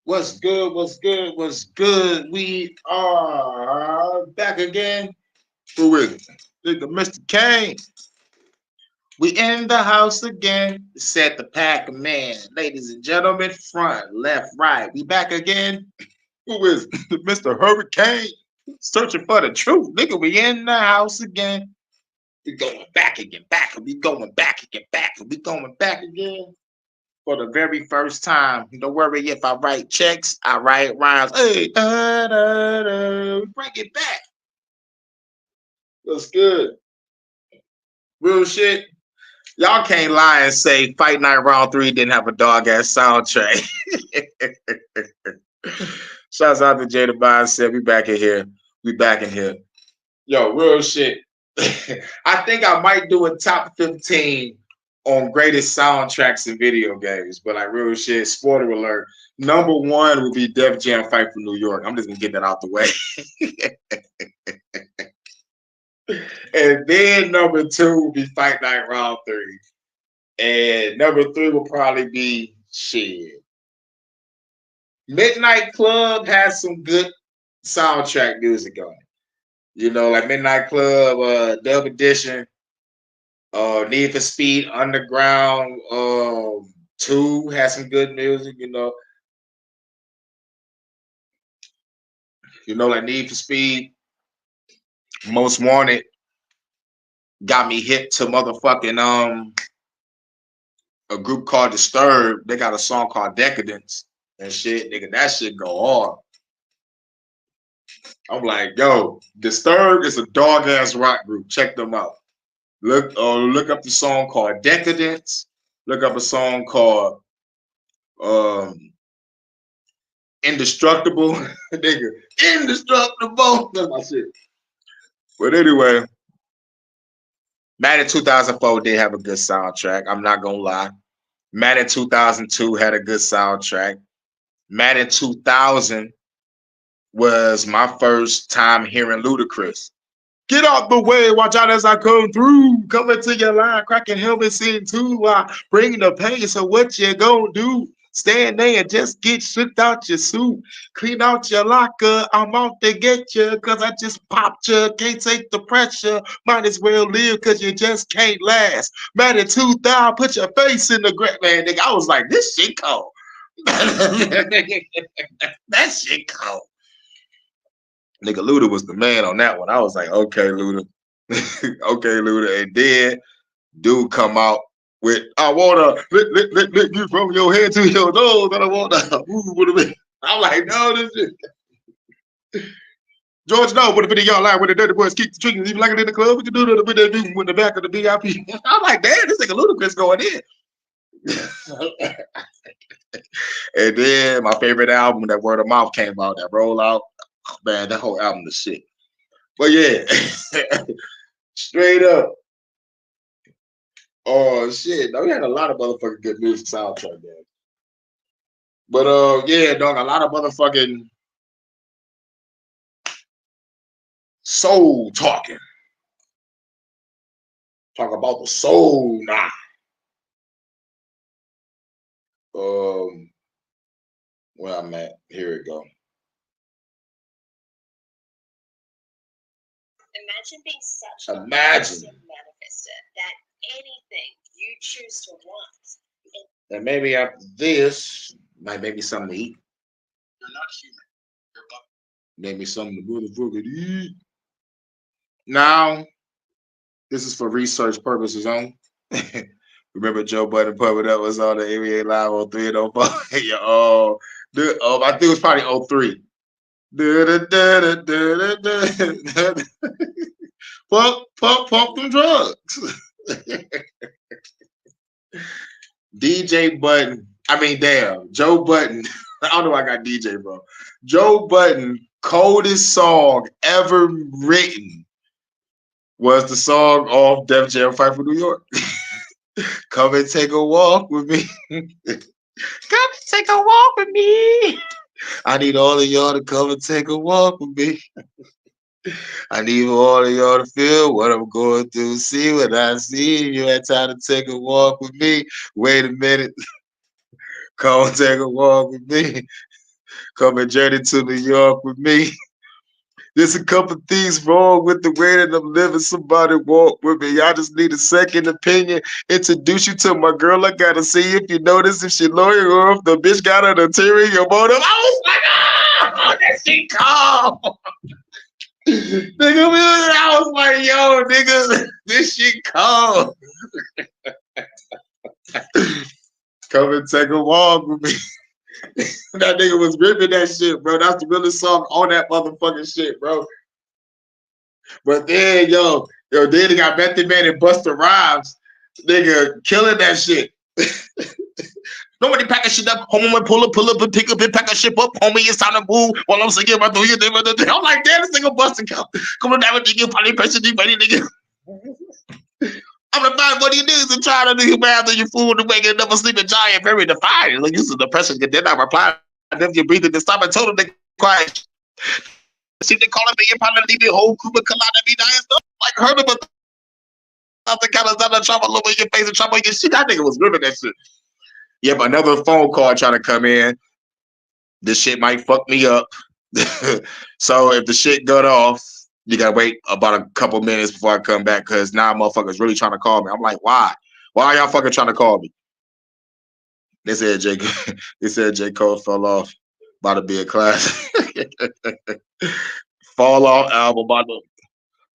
What's good? What's good? What's good? We are back again. Who is it? Nigga, Mr. Kane. We in the house again. Set the pack of man. Ladies and gentlemen, front, left, right. We back again. Who is it? Mr. Hurricane? Searching for the truth. Nigga, we in the house again. We going back again, back. We going back again, back. We going back again. For the very first time. Don't worry if I write checks, I write rhymes. Hey, bring it back. What's good? Real shit. Y'all can't lie and say Fight Night Round 3 didn't have a dog ass soundtrack. Shouts out to Jada Bond said we back in here. We back in here. Yo, real shit. I think I might do a top 15 on greatest soundtracks in video games, but like real shit, spoiler alert. Number one would be Def Jam Fight for New York. I'm just gonna get that out the way. And then number two would be Fight Night Round 3. And number three will probably be shit. Midnight Club has some good soundtrack music on it. You know, like Midnight Club, Dub Edition, Need for Speed Underground 2 has some good music, like Need for Speed, Most Wanted got me hip to motherfucking a group called Disturbed. They got a song called Decadence and shit, nigga. That shit go hard. I'm like, yo, Disturbed is a dog ass rock group. Check them out. Look up the song called Decadence. Look up a song called um Indestructible. Nigga, Indestructible. That's my shit. But anyway, Madden 2004 did have a good soundtrack. I'm not gonna lie. Madden 2002 had a good soundtrack. Madden 2000 was my first time hearing Ludacris. Get out the way, watch out as I come through. Coming to your line, cracking helmets in two. Bringing the pain, so what you gonna do? Stand there and just get stripped out your suit. Clean out your locker. I'm out to get you because I just popped you. Can't take the pressure. Might as well live because you just can't last. Man, in 2000, put your face in the grave. Man, nigga, I was like, this shit cold. That shit cold. Nigga, Luda was the man on that one. I was like, okay, Luda. Okay, Luda. And then dude come out with, I wanna lick you from your head to your nose, and I wanna move with me. I'm like, no, this is George, no, but if it y'all line with the dirty boys keep the triggers, even like it in the club, we can do that with that dude in the back of the VIP. I'm like, damn, this nigga Ludacris going in. And then my favorite album, that Word of Mouth came out, that Roll Out. Oh, man, that whole album is shit. But yeah, straight up. Oh shit. No, we had a lot of motherfucking good music soundtrack, man. But yeah, dog, a lot of motherfucking soul talking. Talk about the soul now. Where I'm at. Here we go. Imagine being such a Imagine. manifester that anything you choose to want. And maybe after this, might make me something to eat. You're not human. You're Maybe something to motherfucking eat. Now, this is for research purposes only. Remember Joe Budden pumping up was on the NBA Live on 3 and 04? I think it was probably 03. Pump them drugs. DJ Button. I mean, damn, Joe Button. I don't know why I got DJ, bro. Joe Button, coldest song ever written was the song off Def Jam Fight for New York. Come and take a walk with me. Come and take a walk with me. I need all of y'all to come and take a walk with me. I need all of y'all to feel what I'm going through. See what I see. You had time to take a walk with me. Wait a minute. Come and take a walk with me. Come and journey to New York with me. There's a couple things wrong with the way that I'm living. Somebody walk with me. I just need a second opinion. Introduce you to my girl. I gotta see if you notice if she loyal or if the bitch got an ulterior motive. I was like, oh, that shit cold. Nigga, I was like, yo, nigga, this shit cold. Come and take a walk with me. That nigga was ripping that shit, bro. That's the realest song on that motherfucking shit, bro. But then, then he got Method Man and Busta Rhymes, nigga, killing that shit. Nobody packing shit up. Homie, pull up, and pick up and pack a shit up. Homie, it's time to move. While I'm singing about doing it. I'm like, damn, this nigga Busta come on down with nigga, probably pressing you, buddy, nigga. I'm the find what you do is try to do your math and your food to make it never sleep a giant, very defiant. Like, this is depression. Then I reply, then you breathe and stop and told them they quiet. See, they calling me, you probably leave the whole group of collide me dying stuff. Like, heard about something kind of done trouble over your face and trouble your shit. That nigga was ripping that shit. Yep, another phone call trying to come in. This shit might fuck me up. So if the shit got off, you gotta wait about a couple minutes before I come back because now motherfuckers really trying to call me. I'm like, why? Why are y'all fucking trying to call me? They said J. Cole fell off. About to be a classic. Fall off album about to.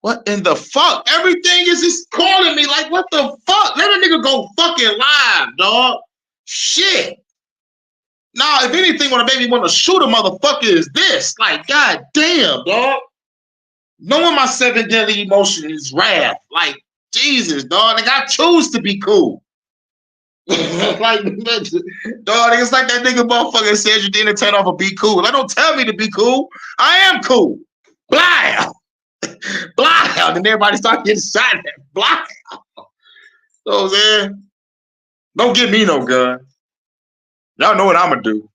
What in the fuck? Everything is just calling me like, what the fuck? Let a nigga go fucking live, dog. Shit. Nah, if anything, what made me want to shoot a motherfucker is this. Like, god damn, dog. Knowing my 7 deadly emotion is wrath. Like, Jesus, dog. Like, I choose to be cool. Like, dog, it's like that nigga motherfucker said you didn't turn off a be cool. Like, don't tell me to be cool. I am cool. Blah. Blah. And everybody start getting shot at. Blah. So, man, don't give me no gun. Y'all know what I'm gonna do.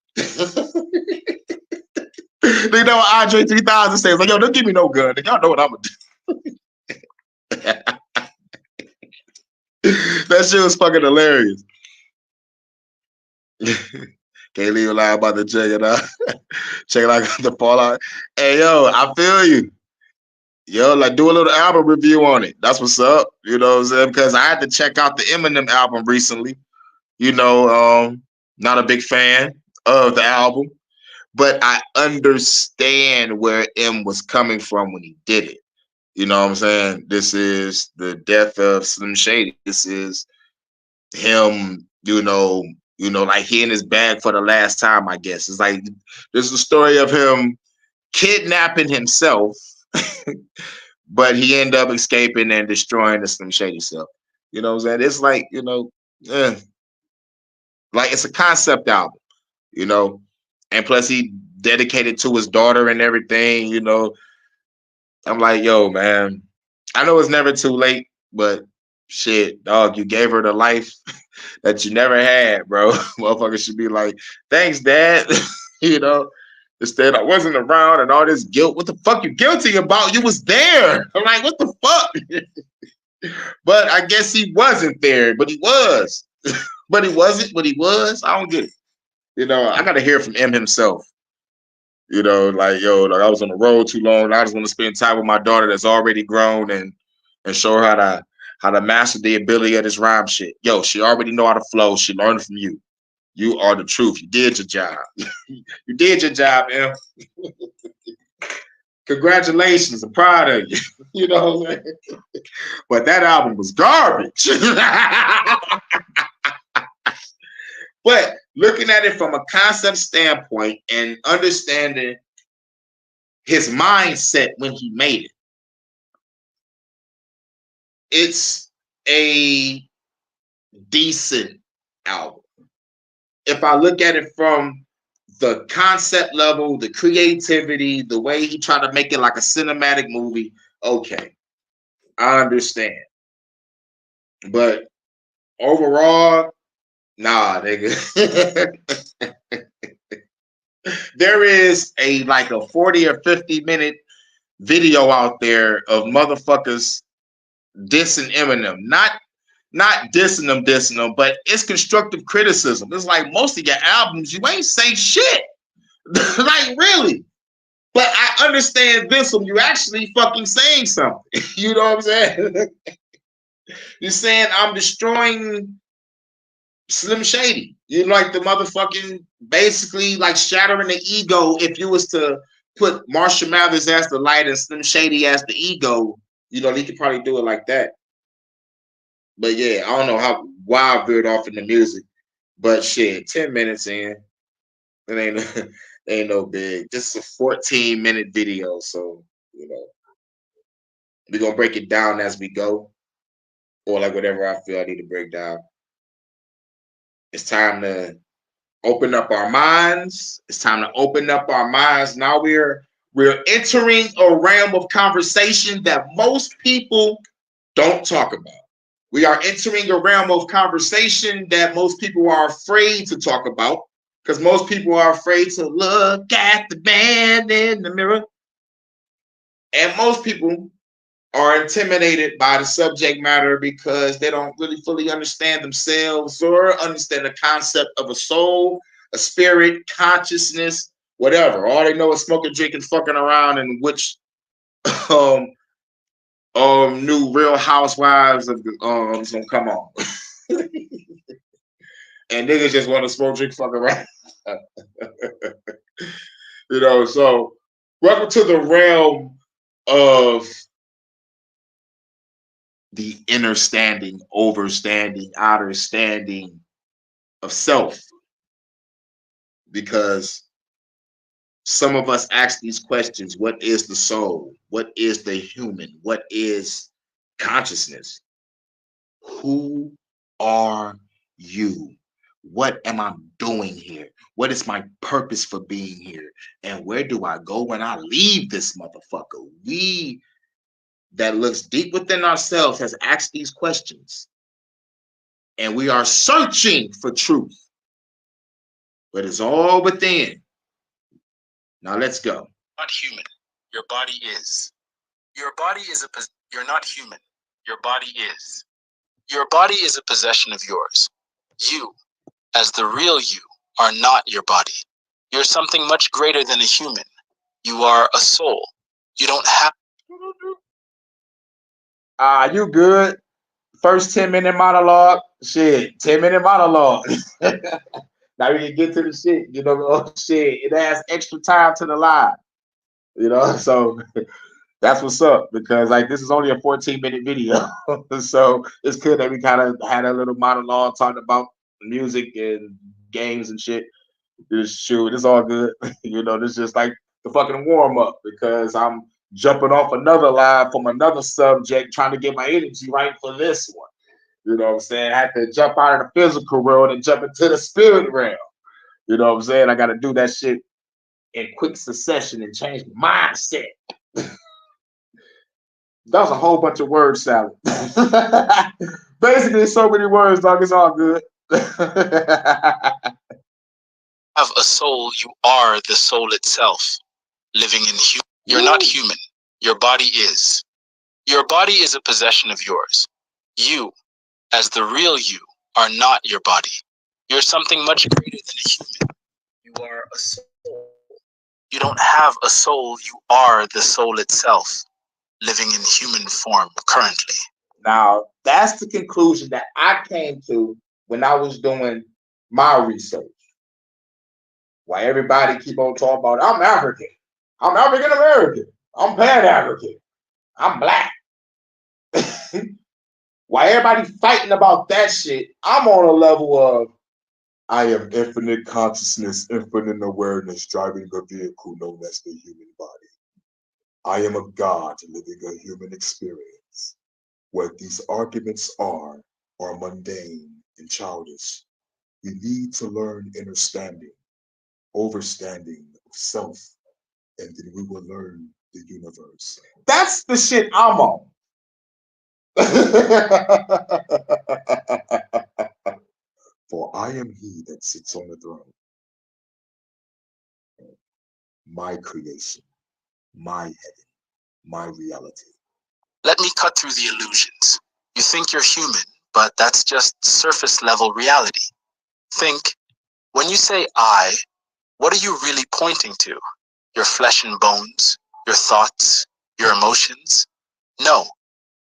They know what Andre 3000 says. Like, yo, don't give me no gun. Y'all know what I'm gonna do. That shit was fucking hilarious. Can't leave a lie about the check it out. Check it out the fallout. Hey, yo, I feel you. Yo, like, do a little album review on it. That's what's up. You know what I'm saying? Because I had to check out the Eminem album recently. You know, not a big fan of the album, but I understand where M was coming from when he did it. You know what I'm saying? This is the death of Slim Shady. This is him, like he in his bag for the last time, I guess. It's like, this is the story of him kidnapping himself, but he ended up escaping and destroying the Slim Shady self. You know what I'm saying? It's like, like it's a concept album, and plus he dedicated to his daughter and everything, I'm like, yo, man, I know it's never too late, but shit, dog, you gave her the life that you never had, bro. Motherfuckers should be like, thanks, Dad. Instead, I wasn't around and all this guilt. What the fuck you guilty about? You was there. I'm like, what the fuck? But I guess he wasn't there, but he was. But he wasn't, but he was. I don't get it. I got to hear from him himself. Like, yo, like I was on the road too long. I just want to spend time with my daughter that's already grown and show her how to master the ability of this rhyme shit. Yo, she already know how to flow. She learned from you. You are the truth. You did your job. You did your job, man. Congratulations. I'm proud of you. You know what I'm saying? But that album was garbage. But looking at it from a concept standpoint and understanding his mindset when he made it, it's a decent album. If I look at it from the concept level, the creativity, the way he tried to make it like a cinematic movie, okay, I understand. But overall, nah, nigga. There is a 40 or 50-minute video out there of motherfuckers dissing Eminem. Not dissing them, but it's constructive criticism. It's like most of your albums, you ain't say shit. Like, really? But I understand this when you actually fucking saying something. You know what I'm saying? You're saying I'm destroying Slim Shady. You like the motherfucking basically like shattering the ego. If you was to put Marshall Mathers as the light and Slim Shady as the ego, you know, they could probably do it like that. But yeah, I don't know how wild veered off in the music. But shit, 10 minutes in. It ain't ain't no big. Just a 14-minute video. So, you know, we're gonna break it down as we go. Or like whatever I feel I need to break down. It's time to open up our minds. It's time to open up our minds. Now we're entering a realm of conversation that most people don't talk about. We are entering a realm of conversation that most people are afraid to talk about because most people are afraid to look at the man in the mirror. And most people are intimidated by the subject matter because they don't really fully understand themselves or understand the concept of a soul, a spirit, consciousness, whatever. All they know is smoking, drinking, fucking around, and which um new Real Housewives of is gonna come on. And niggas just want to smoke, drink, fuck around. You know, so welcome to the realm of the inner standing, overstanding, outer standing of self. Because some of us ask these questions: what is the soul? What is the human? What is consciousness? Who are you? What am I doing here? What is my purpose for being here? And where do I go when I leave this motherfucker? We that looks deep within ourselves has asked these questions. And we are searching for truth. But it's all within. Now let's go. Not human. Your body is. Your body is you're not human. Your body is. Your body is a possession of yours. You, as the real you, are not your body. You're something much greater than a human. You are a soul. You don't have. You good. First 10-minute monologue. Shit, 10-minute monologue. Now we can get to the shit. You know, oh, shit. It adds extra time to the live. You know, so that's what's up because like this is only a 14-minute video. So it's good that we kind of had a little monologue talking about music and games and shit. It's all good. You know, this is just like the fucking warm up because I'm jumping off another live from another subject, trying to get my energy right for this one. You know what I'm saying? I had to jump out of the physical world and jump into the spirit realm. You know what I'm saying? I got to do that shit in quick succession and change my mindset. That was a whole bunch of word salad. Basically, so many words, dog. It's all good. Have a soul. You are the soul itself, living in human. You're not human. Your body is. Your body is a possession of yours. You, as the real you, are not your body. You're something much greater than a human. You are a soul. You don't have a soul. You are the soul itself, living in human form currently. Now, that's the conclusion that I came to when I was doing my research. Why everybody keep on talking about, I'm African. I'm African American. I'm Pan-African. I'm black. Why everybody fighting about that shit, I'm on a level of, I am infinite consciousness, infinite awareness, driving a vehicle known as the human body. I am a God living a human experience. What these arguments are mundane and childish. We need to learn understanding, overstanding of self, and then we will learn the universe. That's the shit I'm on. For I am he that sits on the throne. My creation, my heaven, my reality. Let me cut through the illusions. You think you're human, but that's just surface level reality. Think, when you say I, What are you really pointing to? Your flesh and bones? Your thoughts? Your emotions? No,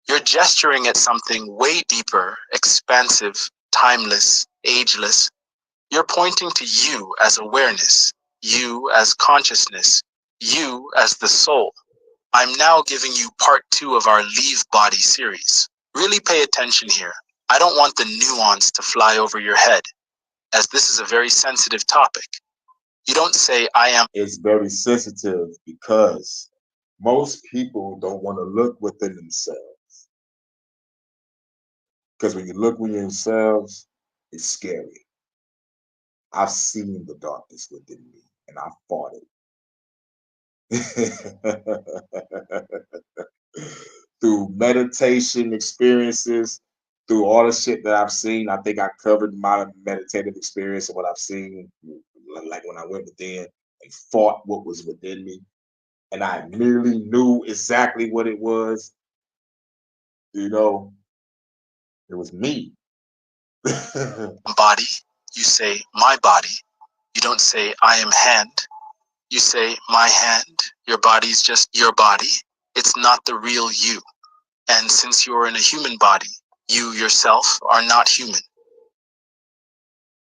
you're gesturing at something way deeper, expansive, timeless, ageless. You're pointing to you as awareness, you as consciousness, you as the soul. I'm now giving you part 2 of our Leave Body series. Really pay attention here. I don't want the nuance to fly over your head, as this is a very sensitive topic. You don't say, I am. It's very sensitive because most people don't want to look within themselves. Because when you look within yourselves, it's scary. I've seen the darkness within me and I fought it. Through meditation experiences, through all the shit that I've seen. I think I covered my meditative experience and what I've seen, like when I went within and fought what was within me. And I immediately knew exactly what it was. You know, it was me. Body, you say, my body. You don't say, I am hand. You say, my hand. Your body's just your body. It's not the real you. And since you're in a human body, you yourself are not human.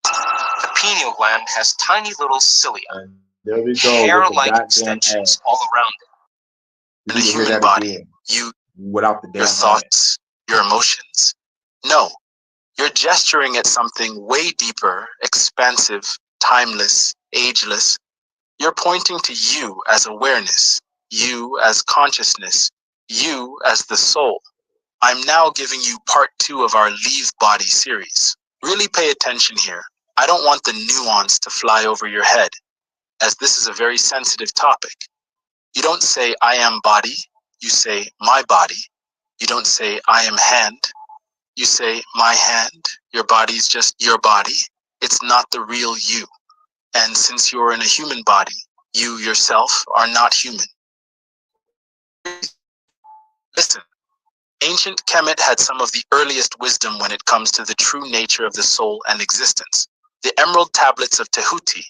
The pineal gland has tiny little cilia, And there we go. hair-like extensions all around it. In a human body, again, you, without the damn your thoughts, your emotions. No, you're gesturing at something way deeper, expansive, timeless, ageless. You're pointing to you as awareness, you as consciousness, you as the soul. I'm now giving you part 2 of our Leave Body series. Really pay attention here. I don't want the nuance to fly over your head, as this is a very sensitive topic. You don't say, I am body. You say, my body. You don't say, I am hand. You say, my hand. Your body's just your body. It's not the real you. And since you're in a human body, you yourself are not human. Listen, ancient Kemet had some of the earliest wisdom when it comes to the true nature of the soul and existence. The Emerald Tablets of Tehuti,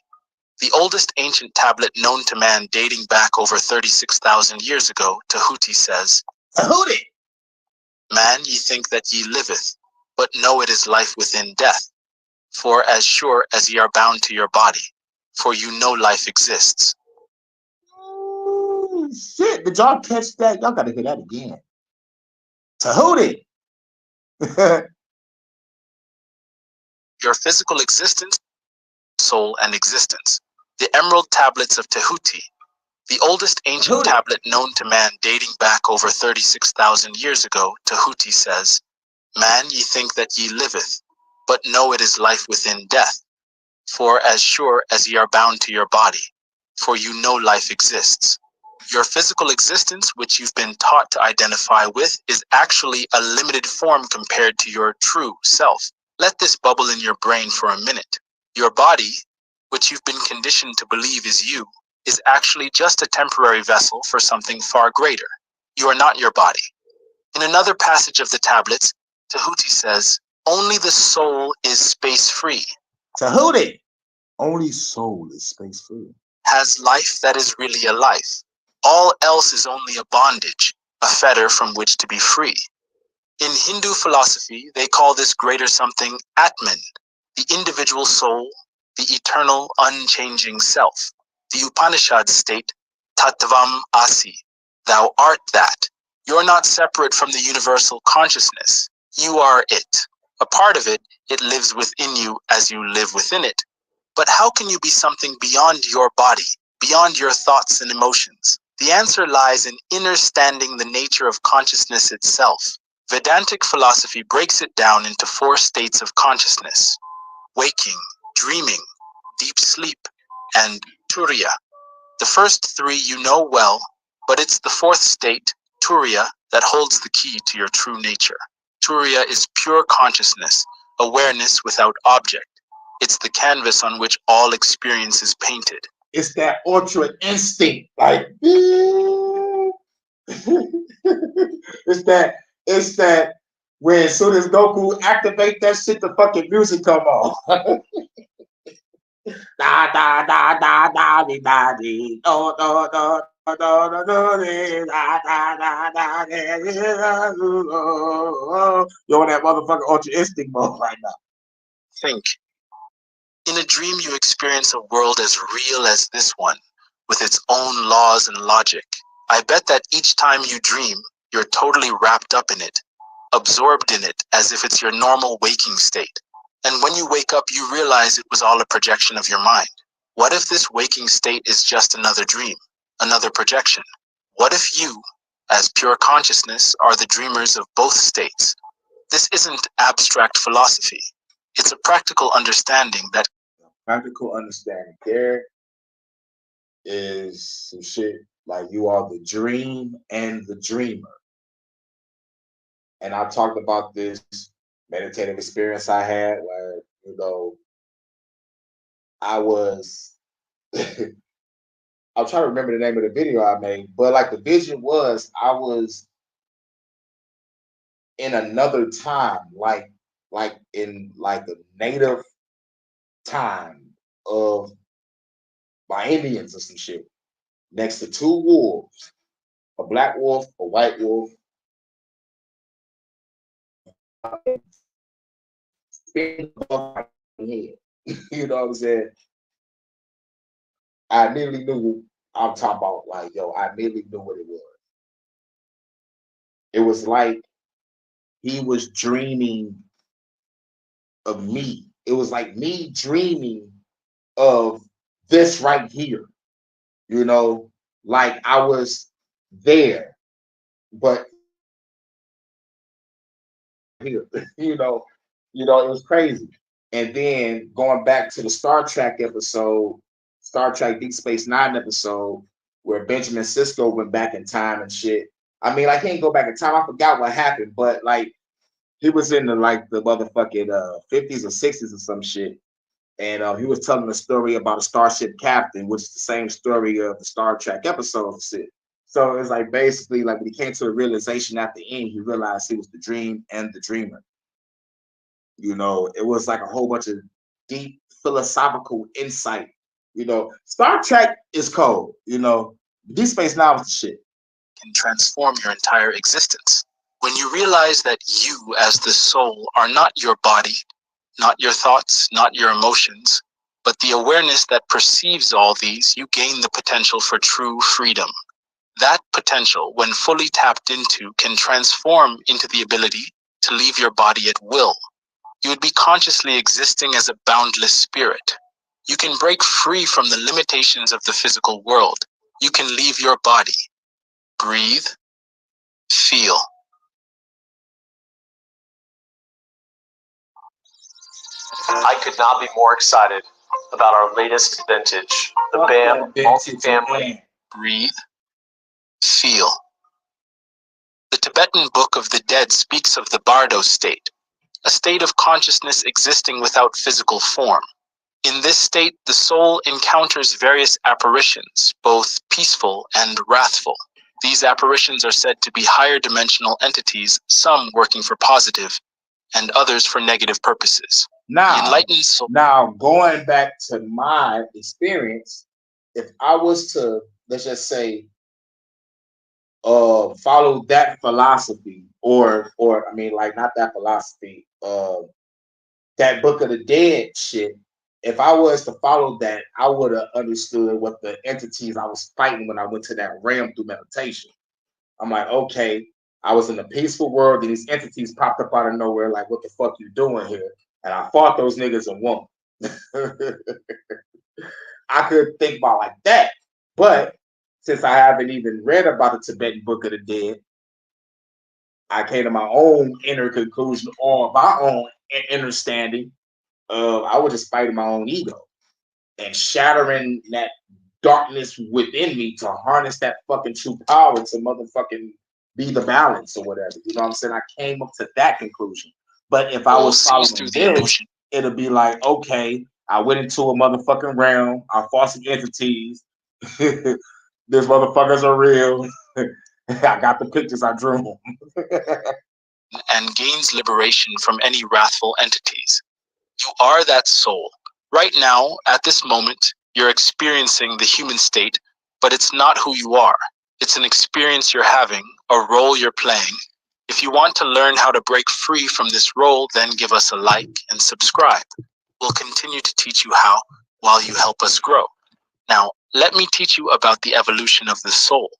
the oldest ancient tablet known to man dating back over 36,000 years ago, Tehuti says, Tehuti! Man, ye think that ye liveth, but know it is life within death. For as sure as ye are bound to your body, for you know life exists. Ooh, shit, did y'all catch that? Y'all gotta hear that again. Tahuti. Your physical existence, soul, and existence. The Emerald Tablets of Tehuti, the oldest ancient tablet known to man dating back over 36,000 years ago, Tehuti says, Man, ye think that ye liveth, but know it is life within death. For as sure as ye are bound to your body, for you know life exists. Your physical existence, which you've been taught to identify with, is actually a limited form compared to your true self. Let this bubble in your brain for a minute. Your body, which you've been conditioned to believe is you, is actually just a temporary vessel for something far greater. You are not your body. In another passage of the tablets, Tehuti says, only the soul is space-free. Tahuti. Only soul is space-free. Has life that is really a life. All else is only a bondage, a fetter from which to be free. In Hindu philosophy, they call this greater something Atman, the individual soul, the eternal, unchanging self. The Upanishads state, Tattvam Asi, thou art that. You're not separate from the universal consciousness. You are it. A part of it, it lives within you as you live within it. But how can you be something beyond your body, beyond your thoughts and emotions? The answer lies in understanding the nature of consciousness itself. Vedantic philosophy breaks it down into 4 states of consciousness: waking, dreaming, deep sleep, and turiya. The first 3 you know well, but it's the 4th state, turiya, that holds the key to your true nature. Turiya is pure consciousness, awareness without object. It's the canvas on which all experience is painted. It's that ultra instinct, like it's that when as soon as Goku activate that shit, the fucking music come on. Da da da da da da da dee, do do do do do do dee, da da da da dee, you're on that motherfucking Ultra Instinct mode right now. Think. In a dream, you experience a world as real as this one, with its own laws and logic. I bet that each time you dream, you're totally wrapped up in it, absorbed in it, as if it's your normal waking state. And when you wake up, you realize it was all a projection of your mind. What if this waking state is just another dream, another projection? What if you, as pure consciousness, are the dreamers of both states? This isn't abstract philosophy. It's a practical understanding that Practical understanding. There is some shit like you are the dream and the dreamer. And I talked about this meditative experience I had where, you know, I was I'm trying to remember the name of the video I made, but like the vision was I was in another time, like in like a native time of my Indians or some shit, next to two wolves, a black wolf, a white wolf. Spin above my head. You know what I'm saying? I immediately knew I'm talking about like, yo, I immediately knew what it was. It was like he was dreaming of me. It was like me dreaming of this right here, you know, like I was there, but here, it was crazy. And then going back to the Star Trek episode, Star Trek Deep Space Nine episode, where Benjamin Sisko went back in time and shit. I mean, I can't go back in time. I forgot what happened, but like he was in the motherfucking 50s or 60s or some shit. And he was telling a story about a starship captain, which is the same story of the Star Trek episode and shit. So it's like basically like when he came to a realization at the end, he realized he was the dream and the dreamer. You know, it was like a whole bunch of deep philosophical insight. You know, Star Trek is cold. You know, Deep Space Nine was the shit. can transform your entire existence. When you realize that you, as the soul, are not your body, not your thoughts, not your emotions, but the awareness that perceives all these, you gain the potential for true freedom. That potential, when fully tapped into, can transform into the ability to leave your body at will. You would be consciously existing as a boundless spirit. You can break free from the limitations of the physical world. You can leave your body. Breathe, feel. I could not be more excited about our latest vintage, the BAM Multifamily. Breathe, feel. The Tibetan Book of the Dead speaks of the Bardo state, a state of consciousness existing without physical form. In this state, the soul encounters various apparitions, both peaceful and wrathful. These apparitions are said to be higher dimensional entities, some working for positive and others for negative purposes. Now, The enlightened soul. Now, going back to my experience, if I was to, let's just say, follow that philosophy, or I mean, like not that philosophy, that Book of the Dead shit. If I was to follow that, I would have understood what the entities I was fighting when I went to that realm through meditation. I'm like, okay, I was in a peaceful world, and these entities popped up out of nowhere, like, what the fuck you doing here? And I fought those niggas and won. I could think about like that. But since I haven't even read about the Tibetan Book of the Dead, I came to my own inner conclusion or my own understanding of I was just fighting my own ego and shattering that darkness within me to harness that fucking true power to motherfucking be the balance or whatever. You know what I'm saying? I came up to that conclusion. But if I was following this, it'll be like, okay, I went into a motherfucking realm. I fought some entities. These motherfuckers are real. I got the pictures I drew. And gains liberation from any wrathful entities. You are that soul, Right now, at this moment, you're experiencing the human state, but it's not who you are. It's an experience you're having, a role you're playing. If you want to learn how to break free from this role, then give us a like and subscribe. We'll continue to teach you how while you help us grow. Now, let me teach you about the evolution of the soul.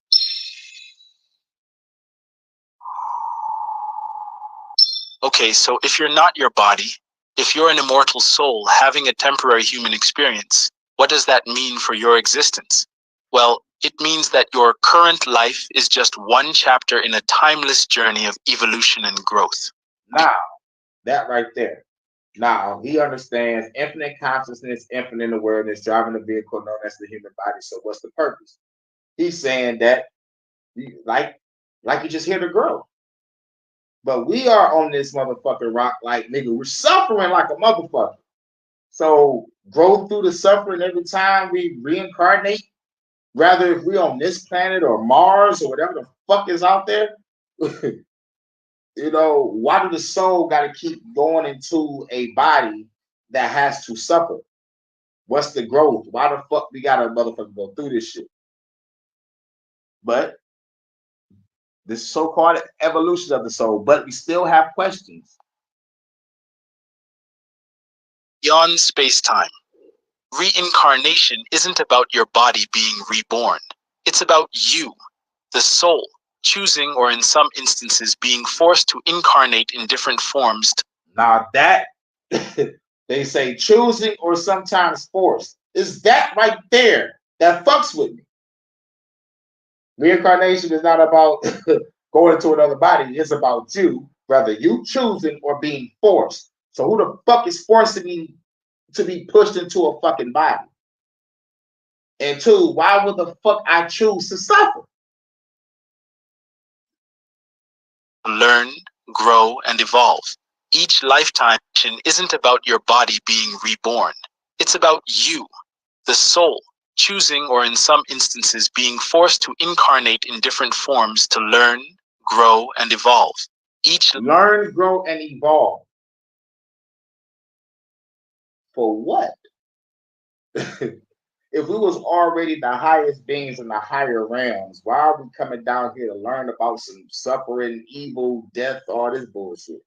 Okay, so if you're not your body, if you're an immortal soul having a temporary human experience, what does that mean for your existence? Well, it means that your current life is just one chapter in a timeless journey of evolution and growth. Now, that right there. Now, he understands infinite consciousness, infinite awareness, driving a vehicle known as the human body. So what's the purpose? He's saying that, like you just hear the grow. But we are on this motherfucking rock like, nigga, we're suffering like a motherfucker. So grow through the suffering every time we reincarnate, rather if we're on this planet or Mars or whatever the fuck is out there. You know, why do the soul got to keep going into a body that has to suffer? What's the growth? Why the fuck we got to motherfucker go through this shit? But this so-called evolution of the soul, but we still have questions. Beyond space-time, reincarnation isn't about your body being reborn. It's about you, the soul, choosing or in some instances being forced to incarnate in different forms. Now that they say choosing or sometimes forced, is that right there that fucks with me. Reincarnation is not about going into another body. It's about you, whether you choosing or being forced. So who the fuck is forcing me to be pushed into a fucking body? And two, why would the fuck I choose to suffer? Learn, grow, and evolve. Each lifetime isn't about your body being reborn. It's about you, the soul, choosing or in some instances being forced to incarnate in different forms to learn, grow, and evolve. Each learn, grow, and evolve. For what? If we was already the highest beings in the higher realms, why are we coming down here to learn about some suffering, evil, death, all this bullshit?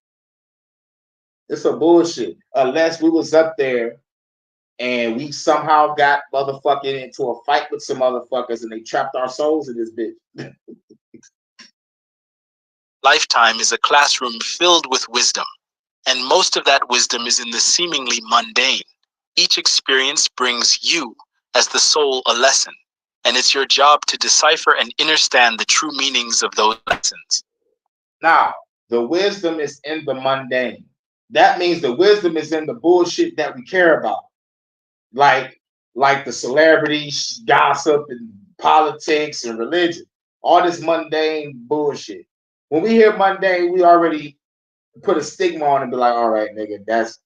It's a bullshit. Unless we was up there and we somehow got motherfucking into a fight with some motherfuckers and they trapped our souls in this bitch. Lifetime is a classroom filled with wisdom, and most of that wisdom is in the seemingly mundane. Each experience brings you, as the soul, a lesson, and it's your job to decipher and understand the true meanings of those lessons. Now, the wisdom is in the mundane. That means the wisdom is in the bullshit that we care about. Like the celebrities, gossip, and politics and religion. All this mundane bullshit. When we hear mundane, we already put a stigma on it and be like, all right, nigga, that's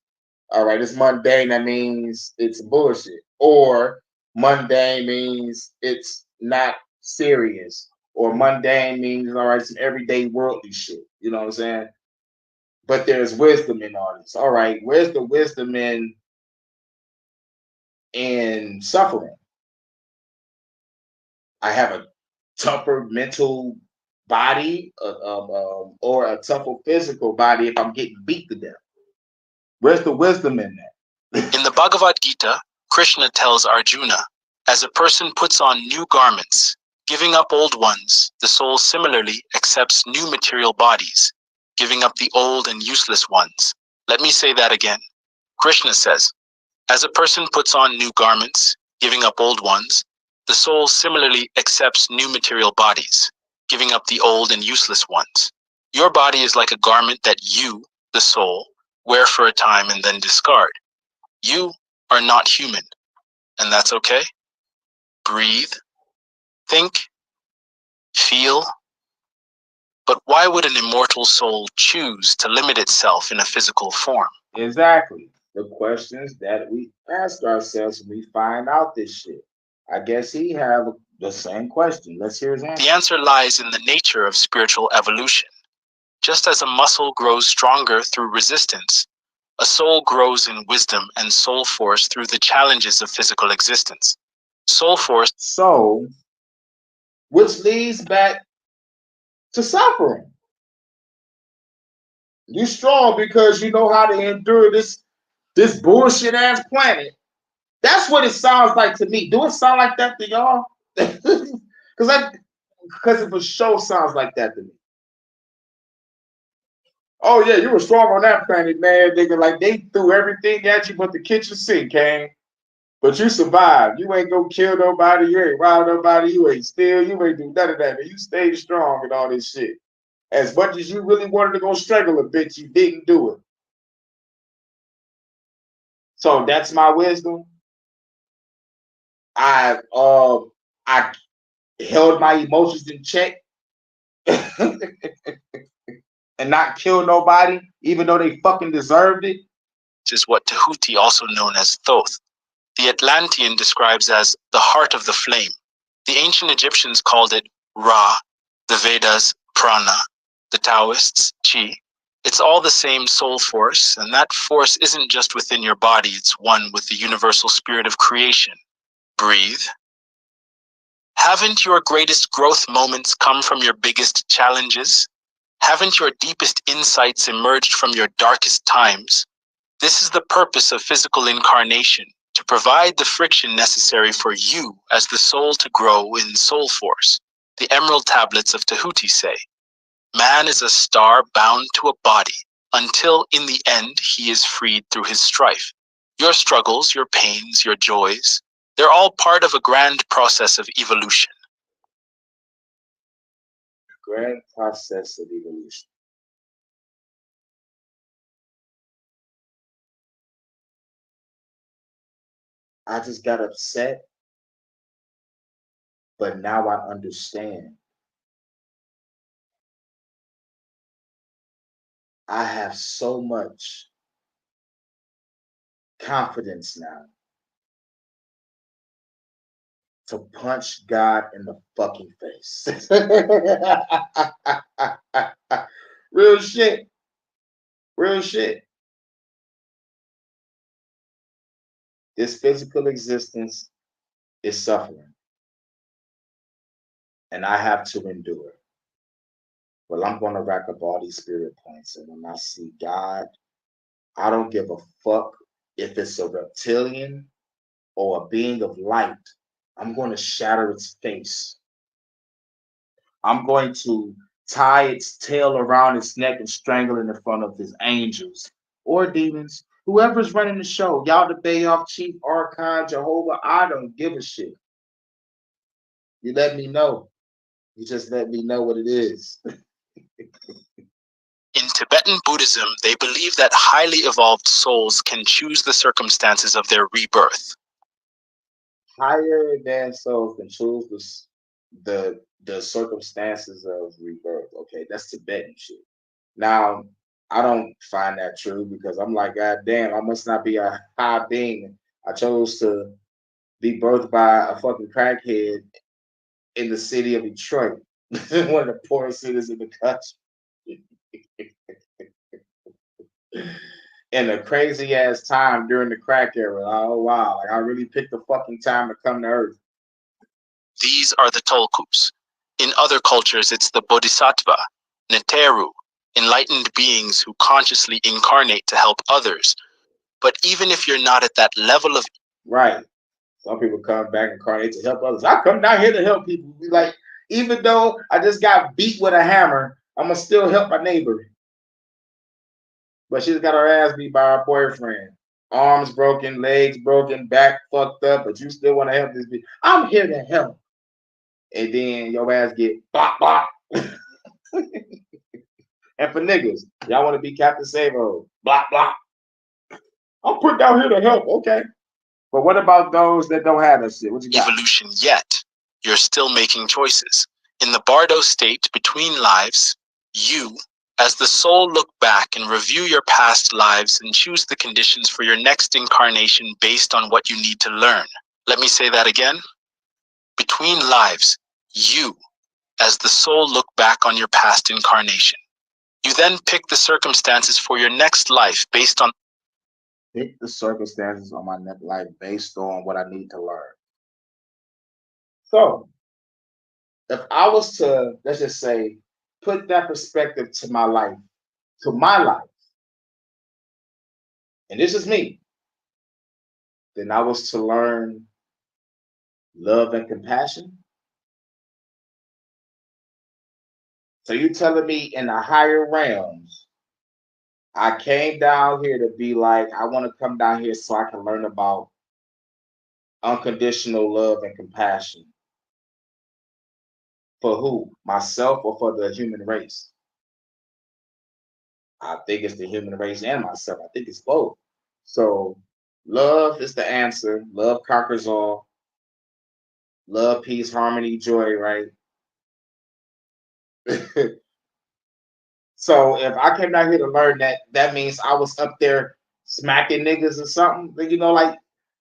all right, it's mundane. That means it's bullshit. Or mundane means it's not serious. Or mundane means, all right, some everyday worldly shit. You know what I'm saying? But there's wisdom in all this. All right, where's the wisdom in suffering? I have a tougher mental body or a tougher physical body if I'm getting beat to death. Where's the wisdom in that? In the Bhagavad Gita, Krishna tells Arjuna, as a person puts on new garments, giving up old ones, the soul similarly accepts new material bodies, giving up the old and useless ones. Let me say that again. Krishna says, as a person puts on new garments, giving up old ones, the soul similarly accepts new material bodies, giving up the old and useless ones. Your body is like a garment that you, the soul, wear for a time and then discard. You are not human, and that's okay. Breathe, think, feel. But why would an immortal soul choose to limit itself in a physical form? Exactly. The questions that we ask ourselves when we find out this shit. I guess he have the same question. Let's hear his answer. The answer lies in the nature of spiritual evolution. Just as a muscle grows stronger through resistance, A soul grows in wisdom and soul force through the challenges of physical existence. Soul force. So, which leads back to suffering. You strong because you know how to endure this bullshit ass planet. That's what it sounds like to me. Do it sound like that to y'all? Because it for sure sounds like that to me. Oh yeah, you were strong on that planet, man. Nigga, like they threw everything at you but the kitchen sink, Kane. But you survived. You ain't gonna kill nobody. You ain't rob nobody. You ain't steal. You ain't do none of that. Man. You stayed strong and all this shit. As much as you really wanted to go strangle a bitch, you didn't do it. So that's my wisdom. I held my emotions in check and not kill nobody, even though they fucking deserved it. Which is what Tahuti, also known as Thoth, the Atlantean describes as the heart of the flame. The ancient Egyptians called it Ra, the Vedas Prana, the Taoists Chi. It's all the same soul force, and that force isn't just within your body, it's one with the universal spirit of creation. Breathe. Haven't your greatest growth moments come from your biggest challenges? Haven't your deepest insights emerged from your darkest times? This is the purpose of physical incarnation, to provide the friction necessary for you as the soul to grow in soul force. The Emerald Tablets of Tahuti say, man is a star bound to a body, until in the end he is freed through his strife. Your struggles, your pains, your joys, they're all part of a grand process of evolution. Grand process of evolution. I just got upset, but now I understand. I have so much confidence now to punch God in the fucking face. Real shit. Real shit. This physical existence is suffering. And I have to endure. Well, I'm going to rack up all these spirit points. And when I see God, I don't give a fuck if it's a reptilian or a being of light. I'm going to shatter its face. I'm going to tie its tail around its neck and strangle it in front of his angels or demons. Whoever's running the show, y'all the Bayoff Chief, Archon, Jehovah, I don't give a shit. You let me know. You just let me know what it is. In Tibetan Buddhism, they believe that highly evolved souls can choose the circumstances of their rebirth. Higher advanced souls can choose the circumstances of rebirth. Okay, that's Tibetan shit. Now, I don't find that true because I'm like, God damn, I must not be a high being. I chose to be birthed by a fucking crackhead in the city of Detroit, one of the poorest cities in the country. In a crazy ass time during the crack era. Oh wow, like I really picked the fucking time to come to Earth. These are the Tolkus. In other cultures, it's the Bodhisattva, Neteru, enlightened beings who consciously incarnate to help others. But even if you're not at that level of... Right. Some people come back incarnate to help others. I come down here to help people. Like, even though I just got beat with a hammer, I'm gonna still help my neighbor. But she's got her ass beat by her boyfriend. Arms broken, legs broken, back fucked up, but you still want to help this bitch. I'm here to help. And then your ass get bop bop. And for niggas, y'all want to be Captain Savo. Blah blah. I'm put down here to help, okay. But what about those that don't have that shit? What you got? Evolution yet. You're still making choices. In the Bardo state between lives, you, as the soul, look back and review your past lives and choose the conditions for your next incarnation based on what you need to learn. Let me say that again. Between lives, you, as the soul, look back on your past incarnation. You then pick the circumstances for your next life based on pick the circumstances on my next life based on what I need to learn. So, if I was to, let's just say, put that perspective to my life, and this is me, then I was to learn love and compassion. So you telling me in the higher realms, I came down here to be like, I want to come down here so I can learn about unconditional love and compassion. For who? Myself or for the human race? I think it's the human race and myself. I think it's both. So love is the answer. Love conquers all. Love, peace, harmony, joy, right? So if I came down here to learn that, that means I was up there smacking niggas or something. You know, like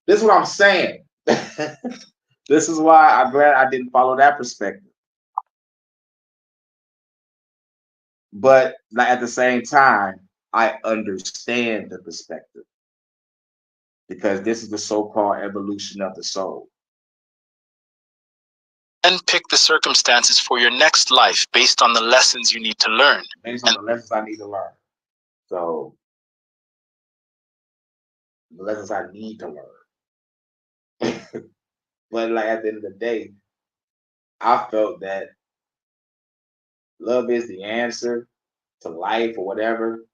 this is what I'm saying. This is why I'm glad I didn't follow that perspective. But like, at the same time, I understand the perspective because this is the so-called evolution of the soul. And pick the circumstances for your next life based on the lessons you need to learn. Based on the lessons I need to learn. So the lessons I need to learn. But like at the end of the day, I felt that love is the answer to life or whatever.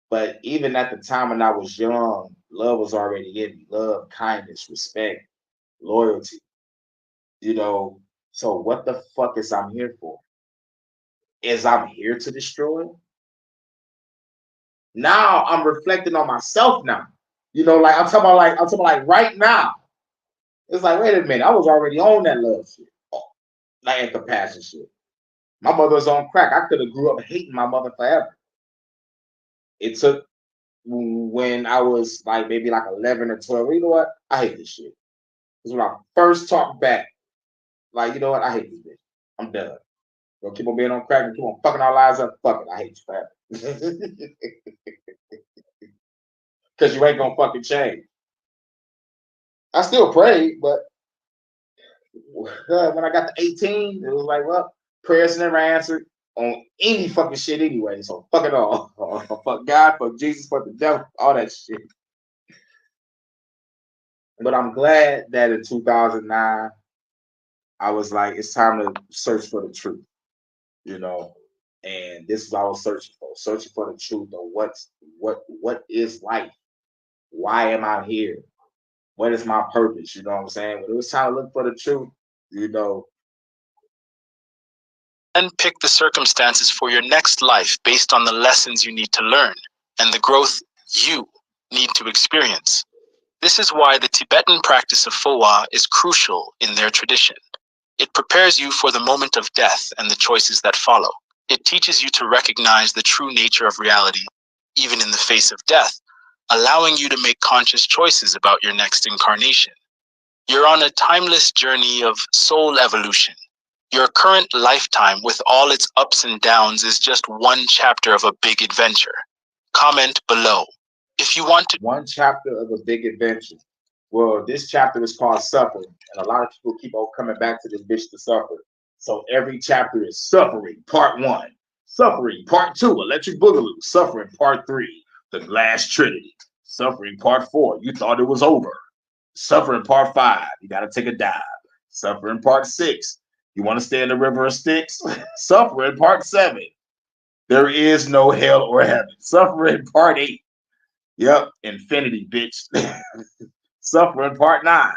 But even at the time when I was young, love was already in me. Love, kindness, respect, loyalty. You know, so what the fuck is I'm here for? Is I'm here to destroy? Now I'm reflecting on myself now. You know, like I'm talking about like right now. It's like, wait a minute, I was already on that love shit. Like and compassion shit. My mother was on crack. I could have grew up hating my mother forever. It took when I was like maybe like 11 or 12. You know what? I hate this shit. Because when I first talked back, like, you know what? I hate this bitch. I'm done. Gonna keep on being on crack and keep on fucking our lives up. Fuck it. I hate you forever. Because you ain't gonna fucking change. I still prayed, but when I got to 18, it was like, well, prayers never answered on any fucking shit anyway. So fuck it all. Fuck God, fuck Jesus, fuck the devil, all that shit. But I'm glad that in 2009, I was like, it's time to search for the truth, you know. And this is what I was searching for the truth of what is life? Why am I here? What is my purpose? You know what I'm saying? When it was time to look for the truth, you know. And pick the circumstances for your next life based on the lessons you need to learn and the growth you need to experience. This is why the Tibetan practice of Phowa is crucial in their tradition. It prepares you for the moment of death and the choices that follow. It teaches you to recognize the true nature of reality, even in the face of death, allowing you to make conscious choices about your next incarnation. You're on a timeless journey of soul evolution. Your current lifetime, with all its ups and downs, is just one chapter of a big adventure. Comment below. If you want to. One chapter of a big adventure. Well, this chapter is called Suffering, and a lot of people keep on coming back to this bitch to suffer. So every chapter is Suffering, Part 1. Suffering, Part 2, Electric Boogaloo. Suffering, Part 3, The Glass Trinity. Suffering, Part 4, You Thought It Was Over. Suffering, Part 5, You Gotta Take a Dive. Suffering, Part 6, You Want to Stay in the River of Styx. Suffering, Part 7, There Is No Hell or Heaven. Suffering, Part 8. Yep, Infinity, bitch. Suffering, Part 9.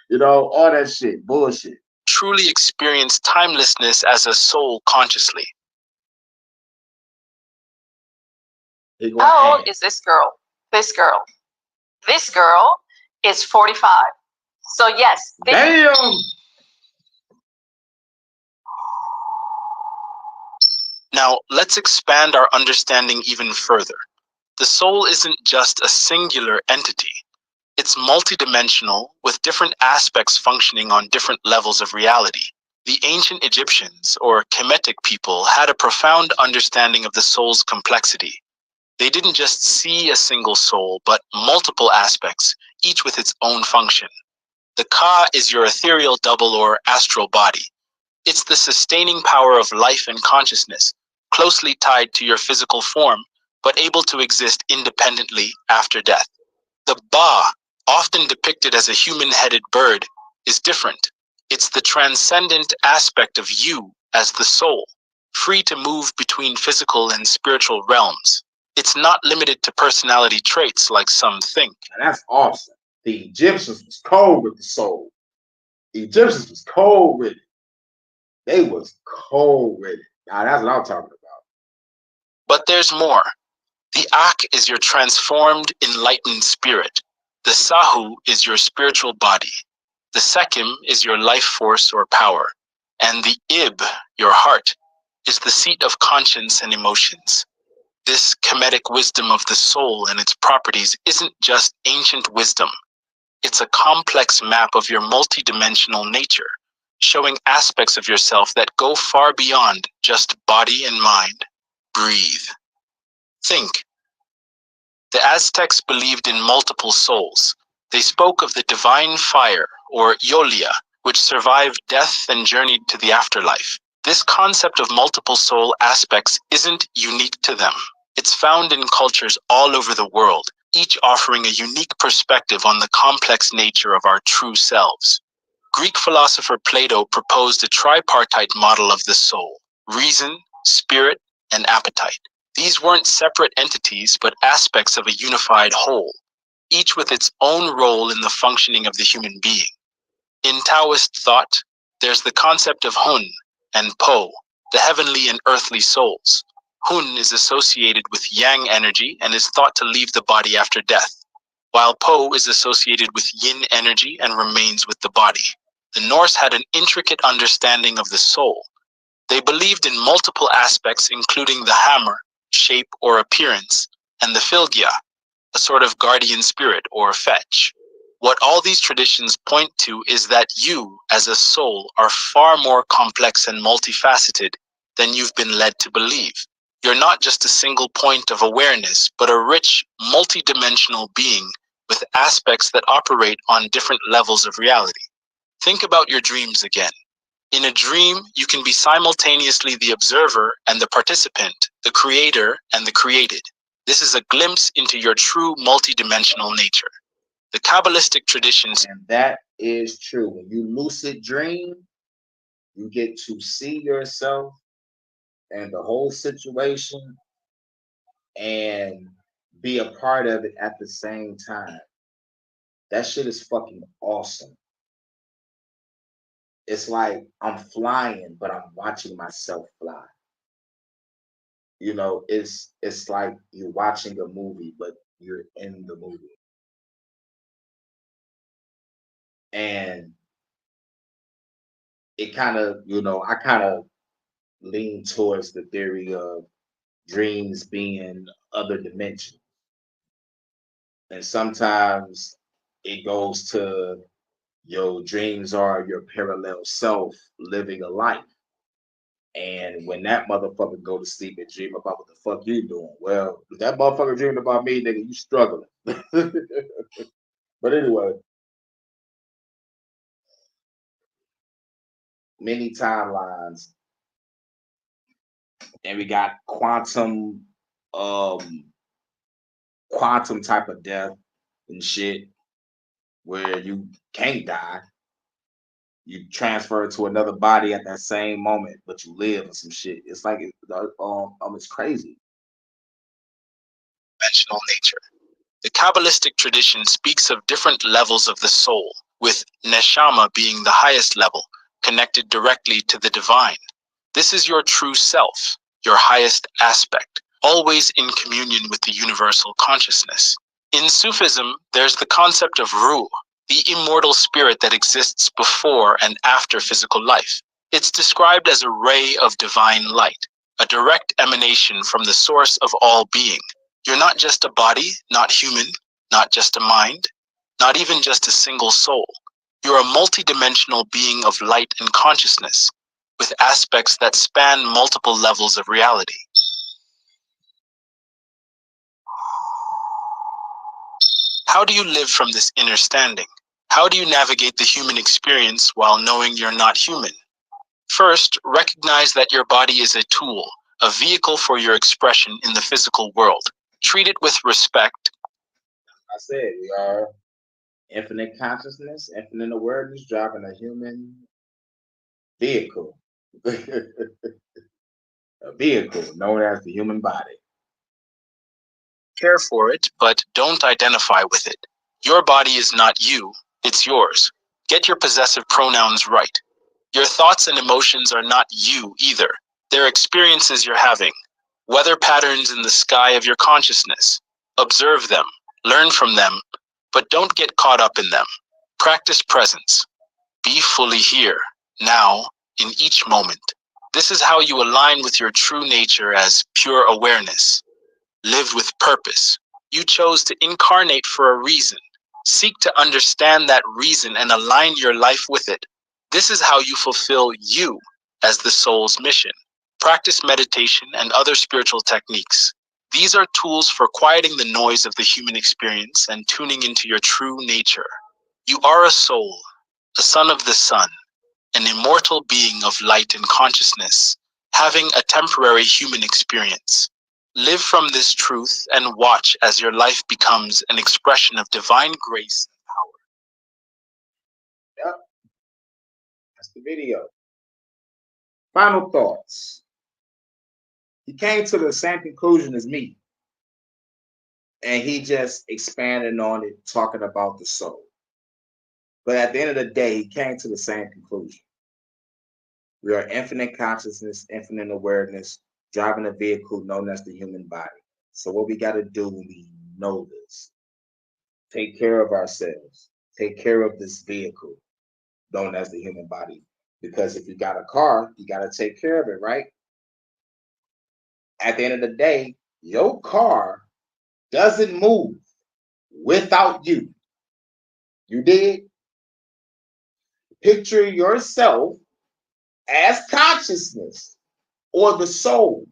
You know, all that shit, bullshit. Truly experience timelessness as a soul consciously. How old is this girl? This girl. This girl is 45. So yes. Damn. Now, let's expand our understanding even further. The soul isn't just a singular entity. It's multidimensional, with different aspects functioning on different levels of reality. The ancient Egyptians, or Kemetic people, had a profound understanding of the soul's complexity. They didn't just see a single soul, but multiple aspects, each with its own function. The Ka is your ethereal double or astral body. It's the sustaining power of life and consciousness, closely tied to your physical form, but able to exist independently after death. The Ba, often depicted as a human-headed bird, is different. It's the transcendent aspect of you as the soul, free to move between physical and spiritual realms. It's not limited to personality traits like some think. And that's awesome. The Egyptians was cold with the soul. The Egyptians was cold with it. They was cold with it. Now that's what I'm talking about. But there's more. The Ak is your transformed, enlightened spirit. The Sahu is your spiritual body. The Sekhem is your life force or power. And the Ib, your heart, is the seat of conscience and emotions. This Kemetic wisdom of the soul and its properties isn't just ancient wisdom. It's a complex map of your multidimensional nature, showing aspects of yourself that go far beyond just body and mind. Breathe. Think. The Aztecs believed in multiple souls. They spoke of the divine fire, or Yolia, which survived death and journeyed to the afterlife. This concept of multiple soul aspects isn't unique to them. It's found in cultures all over the world, each offering a unique perspective on the complex nature of our true selves. Greek philosopher Plato proposed a tripartite model of the soul: reason, spirit, and appetite. These weren't separate entities, but aspects of a unified whole, each with its own role in the functioning of the human being. In Taoist thought, there's the concept of Hun and Po, the heavenly and earthly souls. Hun is associated with yang energy and is thought to leave the body after death, while Po is associated with yin energy and remains with the body. The Norse had an intricate understanding of the soul. They believed in multiple aspects, including the hammer, shape or appearance, and the Fylgja, a sort of guardian spirit or fetch. What all these traditions point to is that you, as a soul, are far more complex and multifaceted than you've been led to believe. You're not just a single point of awareness, but a rich, multidimensional being with aspects that operate on different levels of reality. Think about your dreams again. In a dream, you can be simultaneously the observer and the participant, the creator and the created. This is a glimpse into your true multidimensional nature. The Kabbalistic traditions, And that is true. When you lucid dream, you get to see yourself and the whole situation and be a part of it at the same time. That shit is fucking awesome. It's like I'm flying, but I'm watching myself fly. You know, it's like you're watching a movie, but you're in the movie. And it kind of, I kind of lean towards the theory of dreams being other dimensions. And sometimes it goes to your dreams are your parallel self living a life. And when that motherfucker go to sleep and dream about what the fuck you doing, well, if that motherfucker dreaming about me, nigga, you struggling. But anyway, many timelines, and we got quantum type of death and shit where you can't die. You transfer to another body at that same moment, but you live and some shit. It's like it's crazy. dimensional nature. The Kabbalistic tradition speaks of different levels of the soul, with neshama being the highest level, connected directly to the divine. This is your true self, your highest aspect, always in communion with the universal consciousness. In Sufism, there's the concept of ruh, the immortal spirit that exists before and after physical life. It's described as a ray of divine light, a direct emanation from the source of all being. You're not just a body, not human, not just a mind, not even just a single soul. You're a multidimensional being of light and consciousness, with aspects that span multiple levels of reality. How do you live from this inner standing? How do you navigate the human experience while knowing you're not human? First, recognize that your body is a tool, a vehicle for your expression in the physical world. Treat it with respect. I said we are infinite consciousness, infinite awareness, driving a human vehicle. A vehicle known as the human body. Care for it, but don't identify with it. Your body is not you, it's yours. Get your possessive pronouns right. Your thoughts and emotions are not you either. They're experiences you're having. Weather patterns in the sky of your consciousness. Observe them, learn from them, but don't get caught up in them. Practice presence. Be fully here, now, in each moment. This is how you align with your true nature as pure awareness. Live with purpose. You chose to incarnate for a reason. Seek to understand that reason and align your life with it. This is how you fulfill you as the soul's mission. Practice meditation and other spiritual techniques. These are tools for quieting the noise of the human experience and tuning into your true nature. You are a soul, a son of the sun, an immortal being of light and consciousness, having a temporary human experience. Live from this truth and watch as your life becomes an expression of divine grace and power. Yep, that's the video. Final thoughts. He came to the same conclusion as me. And he just expanded on it, talking about the soul. But at the end of the day, he came to the same conclusion. We are infinite consciousness, infinite awareness, driving a vehicle known as the human body. So what we got to do when we know this, take care of ourselves, take care of this vehicle known as the human body. Because if you got a car, you got to take care of it, right? At the end of the day, your car doesn't move without you. You did? Picture yourself as consciousness or the soul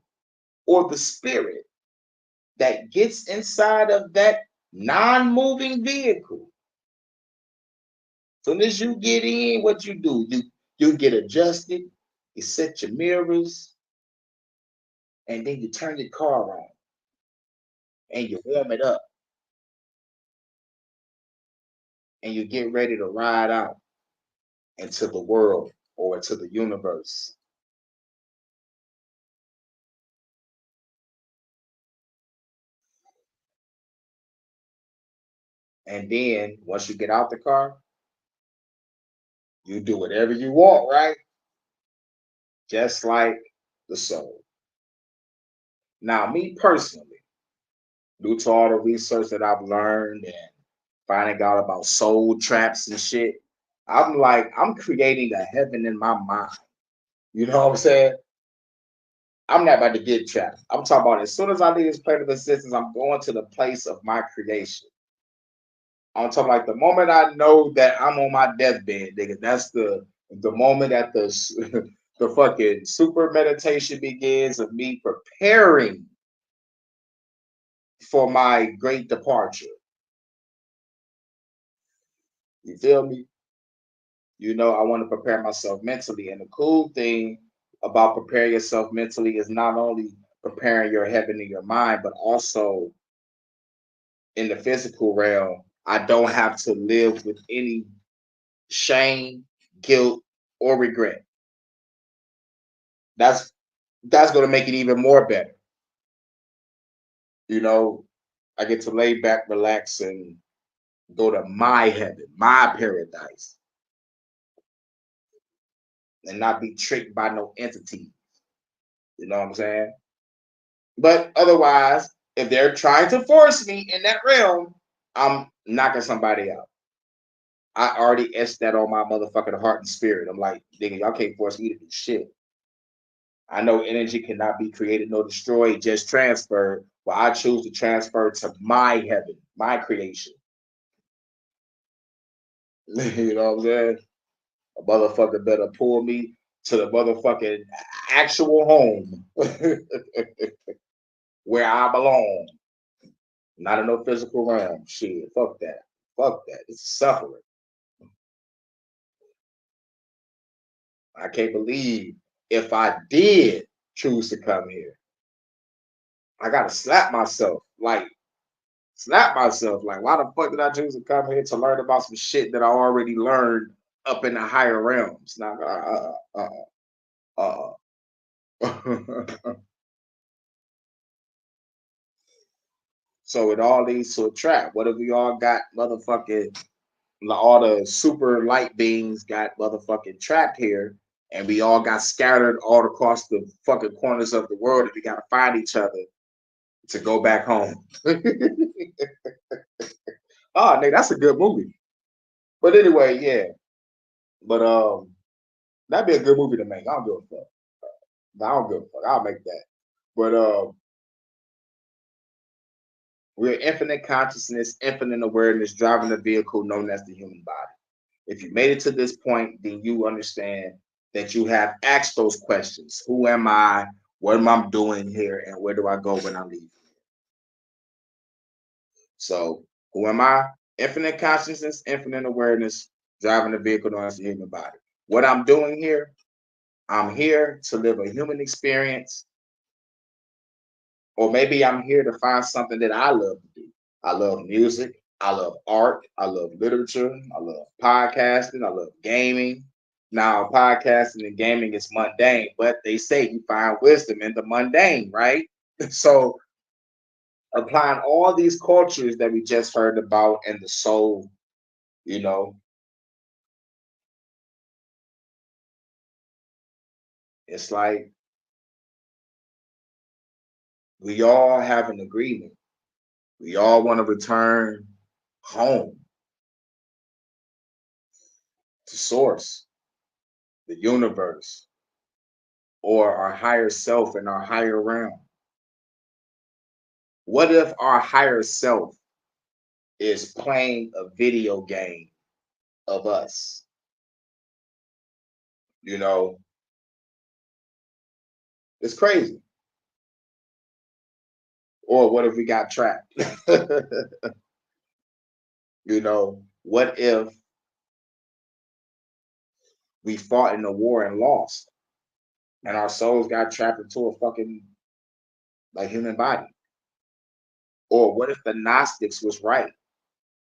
or the spirit that gets inside of that non-moving vehicle. Soon as you get in, what you do, you get adjusted, you set your mirrors, and then you turn your car on and you warm it up and you get ready to ride out into the world or into the universe. And then once you get out the car, you do whatever you want, right? Just like the soul. Now, me personally, due to all the research that I've learned and finding out about soul traps and shit, I'm creating a heaven in my mind. You know what I'm saying? I'm not about to get trapped. I'm talking about as soon as I leave this plane of existence, I'm going to the place of my creation. I'm talking like the moment I know that I'm on my deathbed, nigga, that's the moment that the the fucking super meditation begins of me preparing for my great departure. You feel me? You know, I want to prepare myself mentally. And the cool thing about preparing yourself mentally is not only preparing your heaven in your mind, but also in the physical realm. I don't have to live with any shame, guilt, or regret. That's going to make it even more better. You know, I get to lay back, relax, and go to my heaven, my paradise, and not be tricked by no entity. You know what I'm saying? But otherwise, if they're trying to force me in that realm, I'm knocking somebody out. I already etched that on my motherfucking heart and spirit. I'm like, nigga, y'all can't force me to do shit. I know energy cannot be created nor destroyed, just transferred. Well, I choose to transfer to my heaven, my creation. You know what I'm saying? A motherfucker better pull me to the motherfucking actual home where I belong. Not in no physical realm. Shit, fuck that. Fuck that. It's suffering. I can't believe if I did choose to come here, I gotta slap myself. Like, why the fuck did I choose to come here to learn about some shit that I already learned up in the higher realms? Now, so it all leads to a trap. What if we all got motherfucking all the super light beings got motherfucking trapped here, and we all got scattered all across the fucking corners of the world, and we gotta find each other to go back home. Oh, nigga, that's a good movie. But anyway, yeah. But that'd be a good movie to make. I don't give a fuck. I don't give a fuck. I'll make that. But we're infinite consciousness, infinite awareness, driving a vehicle known as the human body. If you made it to this point, then you understand that you have asked those questions. Who am I? What am I doing here? And where do I go when I leave? So, who am I? Infinite consciousness, infinite awareness, driving a vehicle known as the human body. What I'm doing here, I'm here to live a human experience, or maybe I'm here to find something that I love to do. I love music. I love art. I love literature. I love podcasting. I love gaming. Now, podcasting and gaming is mundane, but they say you find wisdom in the mundane, right? So, applying all these cultures that we just heard about and the soul, you know, it's like we all have an agreement. We all want to return home to source, the universe, or our higher self in our higher realm. What if our higher self is playing a video game of us? You know, it's crazy. Or what if we got trapped? You know, what if we fought in a war and lost and our souls got trapped into a fucking like human body? Or what if the Gnostics was right?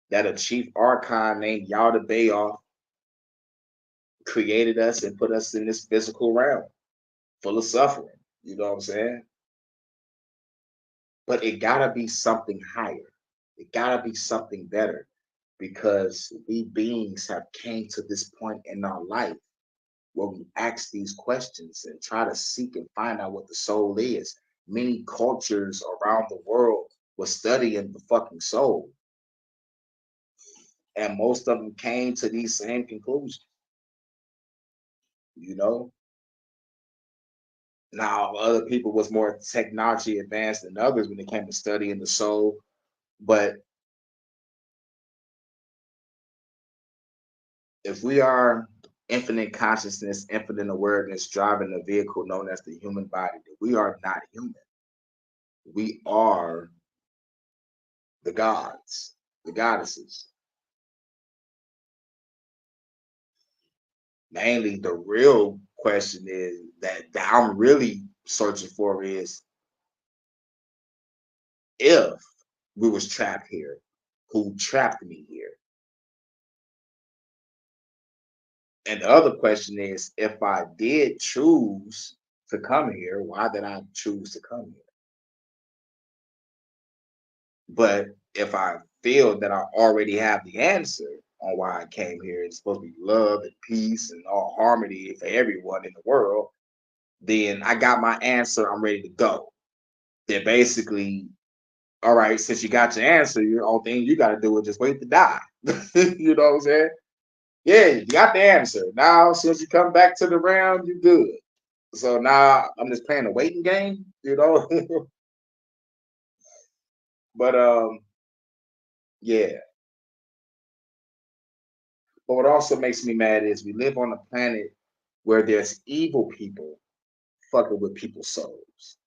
That a chief archon named Yaldabaoth created us and put us in this physical realm full of suffering. You know what I'm saying? But it gotta be something higher. It gotta be something better, because we beings have came to this point in our life where we ask these questions and try to seek and find out what the soul is. Many cultures around the world were studying the fucking soul, and most of them came to these same conclusions. You know, now other people was more technology advanced than others when it came to studying the soul, but if we are infinite consciousness, infinite awareness, driving a vehicle known as the human body, we are not human. We are the gods, the goddesses. Mainly, the real question is that I'm really searching for is if we was trapped here, who trapped me here? And the other question is, if I did choose to come here, why did I choose to come here? But if I feel that I already have the answer on why I came here, it's supposed to be love and peace and all harmony for everyone in the world, then I got my answer. I'm ready to go. Then basically, all right, since you got your answer, your only thing you got to do is just wait to die. You know what I'm saying? Yeah, you got the answer. Now, since you come back to the round, you good. So now I'm just playing a waiting game, you know. But yeah. But what also makes me mad is we live on a planet where there's evil people fucking with people's souls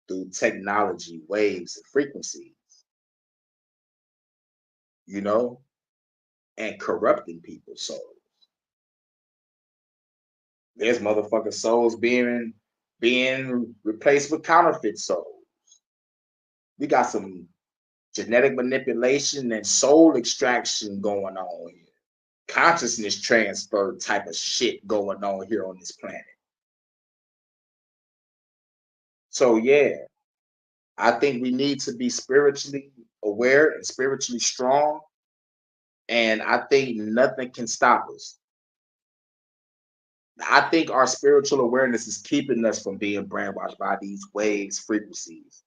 through technology, waves, and frequencies. you know, and corrupting people's souls. There's motherfucking souls being replaced with counterfeit souls. We got some genetic manipulation and soul extraction going on here. Consciousness transfer type of shit going on here on this planet. So yeah, I think we need to be spiritually aware and spiritually strong. And I think nothing can stop us. I think our spiritual awareness is keeping us from being brainwashed by these waves, frequencies.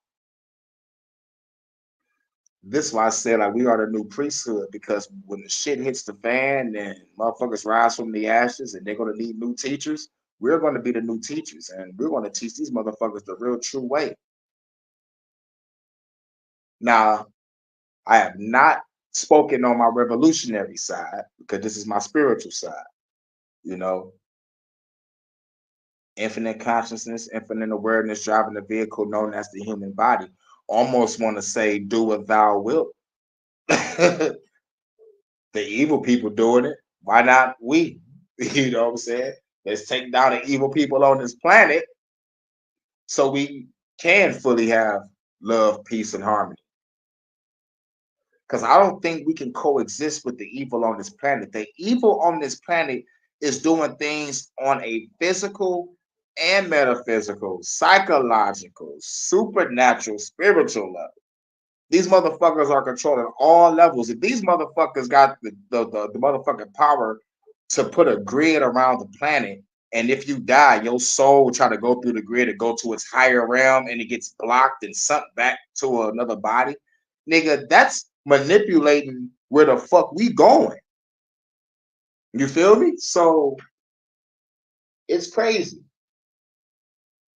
This is why I said like we are the new priesthood, because when the shit hits the fan and motherfuckers rise from the ashes and they're gonna need new teachers, we're gonna be the new teachers and we're gonna teach these motherfuckers the real true way. Now, I have not spoken on my revolutionary side because this is my spiritual side, you know. Infinite consciousness, infinite awareness driving the vehicle known as the human body. Almost want to say, do what thou wilt. The evil people doing it. Why not we? You know what I'm saying? Let's take down the evil people on this planet so we can fully have love, peace, and harmony. Because I don't think we can coexist with the evil on this planet. The evil on this planet is doing things on a physical and metaphysical, psychological, supernatural, spiritual level. These motherfuckers are controlling all levels. If these motherfuckers got the motherfucking power to put a grid around the planet, and if you die, your soul try to go through the grid and go to its higher realm, and it gets blocked and sunk back to another body, nigga, that's manipulating where the fuck we going. You feel me? So it's crazy.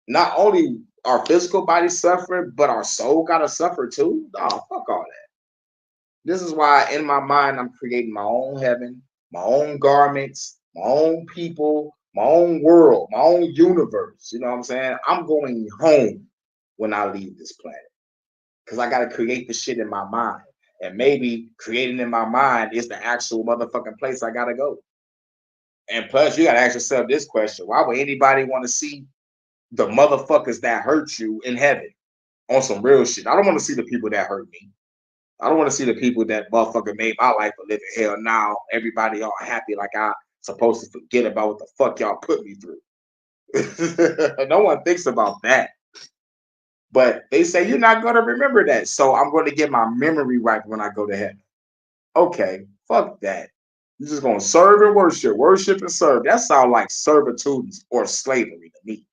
Not only our physical body suffering, but our soul gotta suffer too. Oh, fuck all that. This is why in my mind I'm creating my own heaven, my own garments, my own people, my own world, my own universe. You know what I'm saying? I'm going home when I leave this planet. Because I gotta create the shit in my mind. And maybe creating in my mind is the actual motherfucking place I gotta go. And plus, you gotta ask yourself this question: why would anybody want to see the motherfuckers that hurt you in heaven on some real shit? I don't want to see the people that hurt me. I don't want to see the people that motherfucker made my life a living hell. Now everybody all happy like I supposed to forget about what the fuck y'all put me through. No one thinks about that. But they say you're not going to remember that. So I'm going to get my memory right when I go to heaven. Okay, fuck that. You're just going to serve and worship and serve. That sounds like servitude or slavery to me.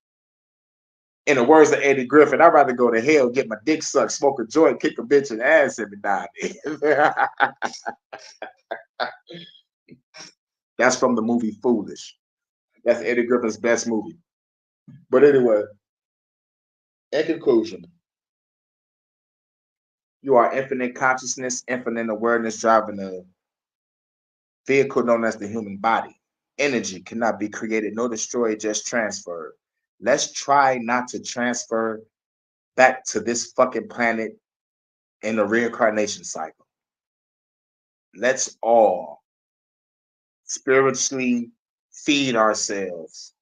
In the words of Eddie Griffin, I'd rather go to hell, get my dick sucked, smoke a joint, kick a bitch in the ass every now and then. That's from the movie Foolish. That's Eddie Griffin's best movie. But anyway, in conclusion, you are infinite consciousness, infinite awareness driving a vehicle known as the human body. Energy cannot be created nor destroyed, just transferred. Let's try not to transfer back to this fucking planet in the reincarnation cycle. Let's all spiritually feed ourselves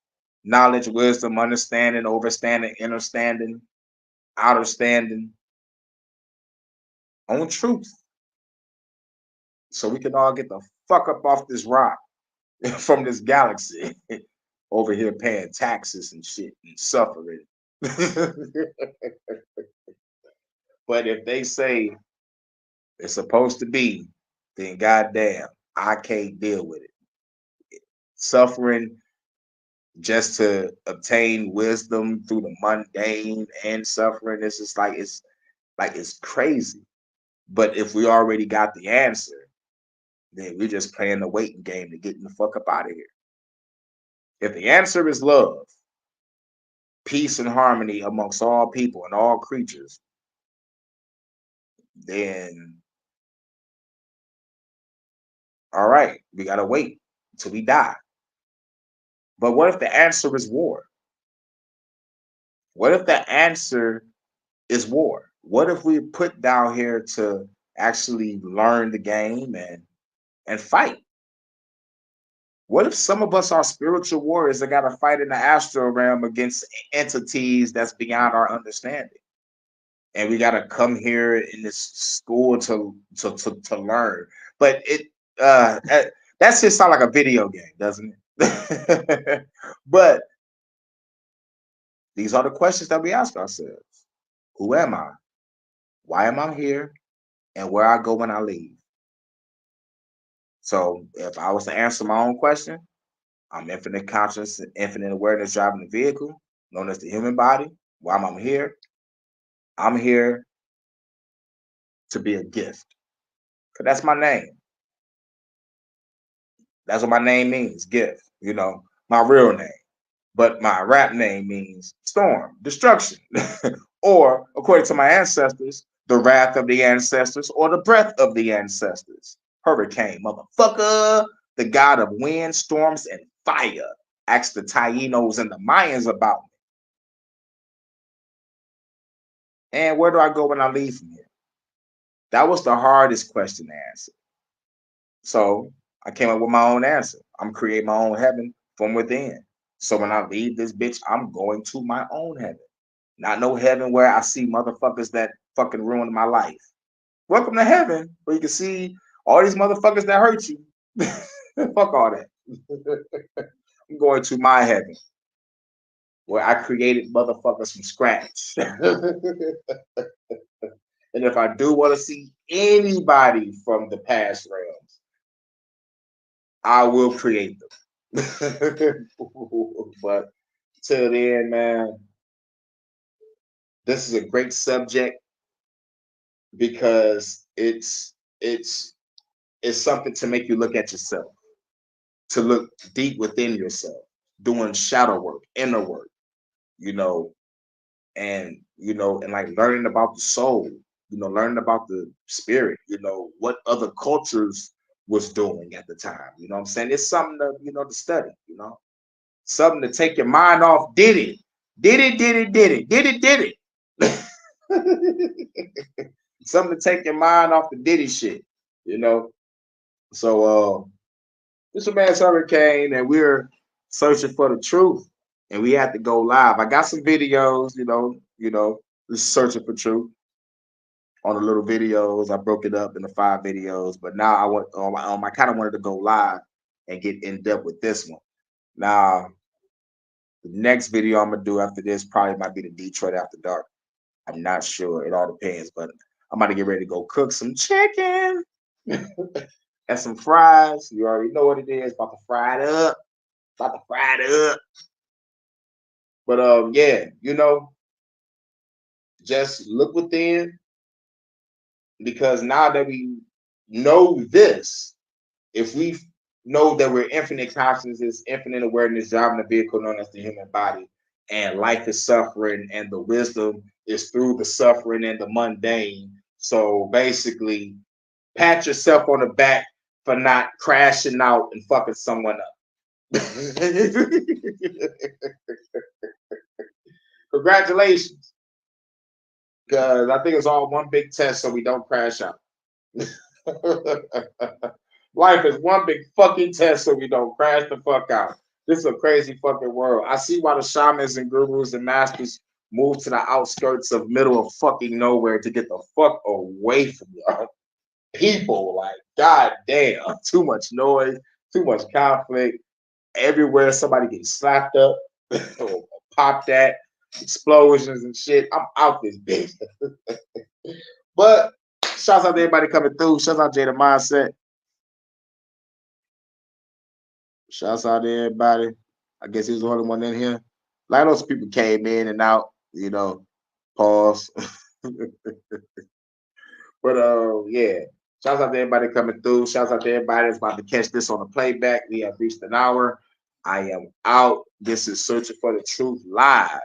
knowledge, wisdom, understanding, overstanding, understanding, outerstanding on truth, so we can all get the fuck up off this rock from this galaxy over here paying taxes and shit and suffering. But if they say it's supposed to be, then goddamn, I can't deal with it. Suffering just to obtain wisdom through the mundane and suffering, this is like it's crazy. But if we already got the answer, then we're just playing the waiting game to get the fuck up out of here. If the answer is love, peace and harmony amongst all people and all creatures, then all right, we gotta wait until we die. But what if the answer is war? What if the answer is war? What if we put down here to actually learn the game and fight? What if some of us are spiritual warriors that got to fight in the astral realm against entities that's beyond our understanding? And we got to come here in this school to learn. But that's just sound like a video game, doesn't it? But these are the questions that we ask ourselves. Who am I? Why am I here? And where I go when I leave? So if I was to answer my own question, I'm infinite consciousness, infinite awareness driving the vehicle, known as the human body. Why am I here? I'm here to be a gift. Because that's my name. That's what my name means, gift. You know, my real name. But my rap name means storm, destruction. Or, according to my ancestors, the wrath of the ancestors or the breath of the ancestors. Hurricane, motherfucker, the god of wind, storms, and fire. Ask the Tainos and the Mayans about me. And where do I go when I leave from here? That was the hardest question to answer. So I came up with my own answer. I'm creating my own heaven from within. So when I leave this bitch, I'm going to my own heaven. Not no heaven where I see motherfuckers that fucking ruined my life. Welcome to heaven, where you can see all these motherfuckers that hurt you. Fuck all that. I'm going to my heaven, where I created motherfuckers from scratch. And if I do want to see anybody from the past realms, I will create them. But till then, man, this is a great subject because it's something to make you look at yourself, to look deep within yourself, doing shadow work, inner work, you know, and like learning about the soul, learning about the spirit, what other cultures was doing at the time. You know what I'm saying? It's something to, to study, something to take your mind off. Did it. Something to take your mind off the Diddy shit, So this is man's Hurricane, and we're searching for the truth, and we have to go live. I got some videos, just searching for truth on the little videos. I broke it up into 5 videos, but now I kind of wanted to go live and get in depth with this one. Now, the next video I'm gonna do after this probably might be the Detroit After Dark. I'm not sure. It all depends, but I'm about to get ready to go cook some chicken and some fries. You already know what it is. About to fry it up. But yeah, just look within, because now that we know this, if we know that we're infinite consciousness, infinite awareness, driving a vehicle known as the human body, and life is suffering, and the wisdom is through the suffering and the mundane. So basically, pat yourself on the back for not crashing out and fucking someone up. Congratulations. Because I think it's all one big test so we don't crash out. Life is one big fucking test so we don't crash the fuck out. This is a crazy fucking world. I see why the shamans and gurus and masters move to the outskirts of middle of fucking nowhere to get the fuck away from y'all people. Like, god damn, too much noise, too much conflict. Everywhere somebody gets slapped up or popped at, explosions and shit. I'm out this bitch. But shouts out to everybody coming through. Shouts out to Jada Mindset. Shouts out to everybody. I guess he was the only one in here. Like those people came in and out, pause. But yeah. Shouts out to everybody coming through. Shouts out to everybody that's about to catch this on the playback. We have reached an hour. I am out. This is Searching for the Truth live.